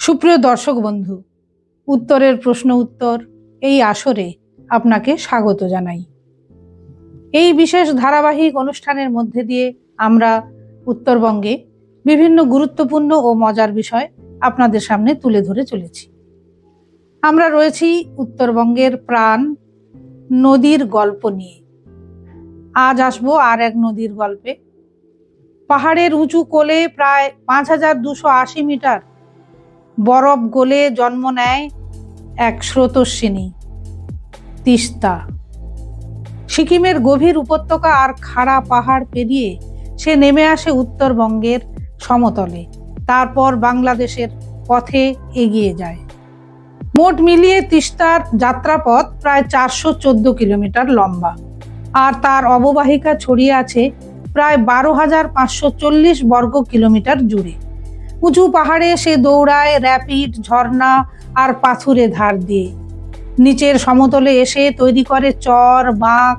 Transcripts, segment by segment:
সুপ্রিয় দর্শক বন্ধু, উত্তরের প্রশ্ন উত্তর এই আসরে আপনাকে স্বাগত জানাই। এই বিশেষ ধারাবাহিক অনুষ্ঠানের মধ্যে দিয়ে আমরা উত্তরবঙ্গে বিভিন্ন গুরুত্বপূর্ণ ও মজার বিষয় আপনাদের সামনে তুলে ধরে চলেছি। আমরা রয়েছি উত্তরবঙ্গের প্রাণ নদীর গল্প নিয়ে। আজ আসবো আর এক নদীর গল্পে। পাহাড়ের উঁচু কোলে প্রায় 5280 মিটার বরফ গলে জন্ম নেয় এক স্রোতস্বিনী তিস্তা। সিকিমের গভীর উপত্যকা আর খাড়া পাহাড় পেরিয়ে সে নেমে আসে উত্তরবঙ্গের সমতলে, তারপর বাংলাদেশের পথে এগিয়ে যায়। মোট মিলিয়ে তিস্তার যাত্রাপথ প্রায় 414 কিলোমিটার লম্বা, আর তার অববাহিকা ছড়িয়ে আছে প্রায় 12,540 বর্গ কিলোমিটার জুড়ে। উঁচু পাহাড়ে সে দৌড়ায় র্যাপিড, ঝর্ণা আর পাথুরে ধার দিয়ে। নিচের সমতলে এসে তৈরি করে চর, বাঁক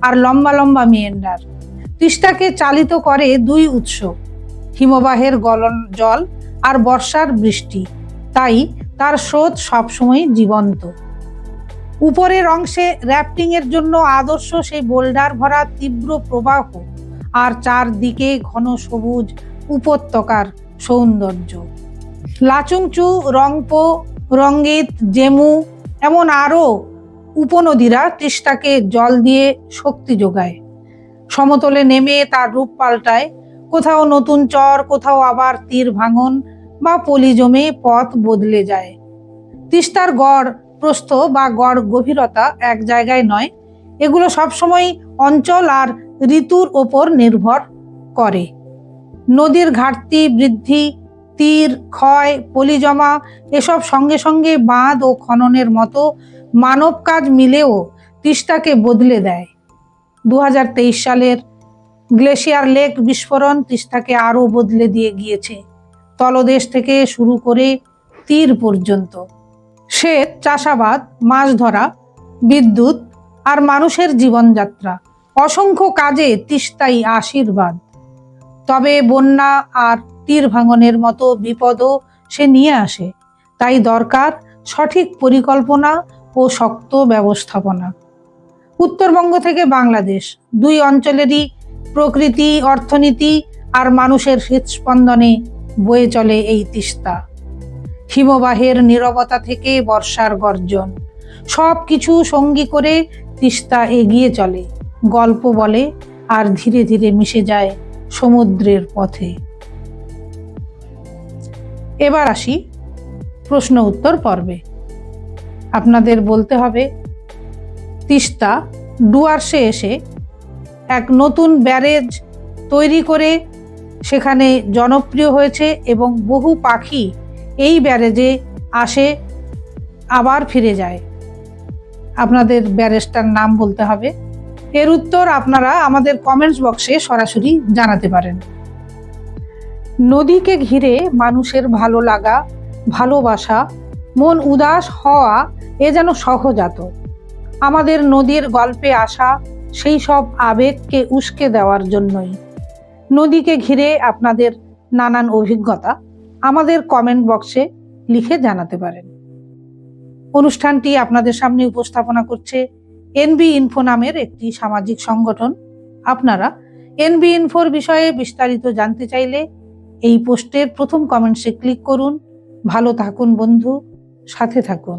আর লম্বা লম্বা মেয়েন্ডার। তিস্তাকে চালিত করে দুই উৎস, হিমবাহের গলন জল আর বর্ষার বৃষ্টি, তাই তার স্রোত সবসময় জীবন্ত। উপরের অংশে র্যাফটিং এর জন্য আদর্শ সেই বোল্ডার ভরা তীব্র প্রবাহ, আর চারদিকে ঘন সবুজ উপত্যকার সৌন্দর্য। লাচুংচু, রংপো, রঙ্গিত, জেমু এমন আরও উপনদীরা তিস্তাকে জল দিয়ে শক্তি যোগায়। সমতলে নেমে তার রূপ পাল্টায়, কোথাও নতুন চর, কোথাও আবার তীর ভাঙন বা পলি জমে পথ বদলে যায়। তিস্তার গড় প্রস্থ বা গড় গভীরতা এক জায়গায় নয়, এগুলো সবসময় অঞ্চল আর ঋতুর ওপর নির্ভর করে। নদীর ঘাটতি, বৃদ্ধি, তীর ক্ষয়, পলি জমা এসব সঙ্গে সঙ্গে বাঁধ ও খননের মতো মানব কাজ মিলেও তিস্তাকে বদলে দেয়। 2023 সালের গ্লেশিয়ার লেক বিস্ফোরণ তিস্তাকে আরও বদলে দিয়ে গিয়েছে, তলদেশ থেকে শুরু করে তীর পর্যন্ত। সেচ, চাষাবাদ, মাছ ধরা, বিদ্যুৎ আর মানুষের জীবনযাত্রা, অসংখ্য কাজে তিস্তাই আশীর্বাদ। তবে বন্যা আর তীর ভাঙনের মতো বিপদও সে নিয়ে আসে, তাই দরকার সঠিক পরিকল্পনা ও শক্ত ব্যবস্থাপনা। উত্তরবঙ্গ থেকে বাংলাদেশ, দুই অঞ্চলেরই প্রকৃতি, অর্থনীতি আর মানুষের হৃৎস্পন্দনে বয়ে চলে এই তিস্তা। হিমবাহের নীরবতা থেকে বর্ষার গর্জন, সব কিছু সঙ্গী করে তিস্তা এগিয়ে চলে, গল্প বলে আর ধীরে ধীরে মিশে যায় সমুদ্রের পথে। এবার আসি প্রশ্ন উত্তর পর্বে। আপনাদের বলতে হবে, তিস্তা ডুয়ার্সে এসে এক নতুন ব্যারেজ তৈরি করে সেখানে জনপ্রিয় হয়েছে এবং বহু পাখি এই ব্যারেজে আসে আবার ফিরে যায়। আপনাদের ব্যারেজটার নাম বলতে হবে। এর উত্তর আপনারা আমাদের কমেন্টস বক্সে সরাসরি জানাতে পারেন। নদীকে ঘিরে মানুষের ভালো লাগা, ভালোবাসা, মন উদাস হওয়া এ যেন সহজাত। আমাদের নদীর গল্পে আসা সেই সব আবেগকে উস্কে দেওয়ার জন্যই। নদীকে ঘিরে আপনাদের নানান অভিজ্ঞতা আমাদের কমেন্ট বক্সে লিখে জানাতে পারেন। অনুষ্ঠানটি আপনাদের সামনে উপস্থাপনা করছে এনবি ইনফো নামের একটি সামাজিক সংগঠন। আপনারা এনবি ইনফোর বিষয়ে বিস্তারিত জানতে চাইলে এই পোস্টের প্রথম কমেন্টসে ক্লিক করুন। ভালো থাকুন বন্ধু, সাথে থাকুন।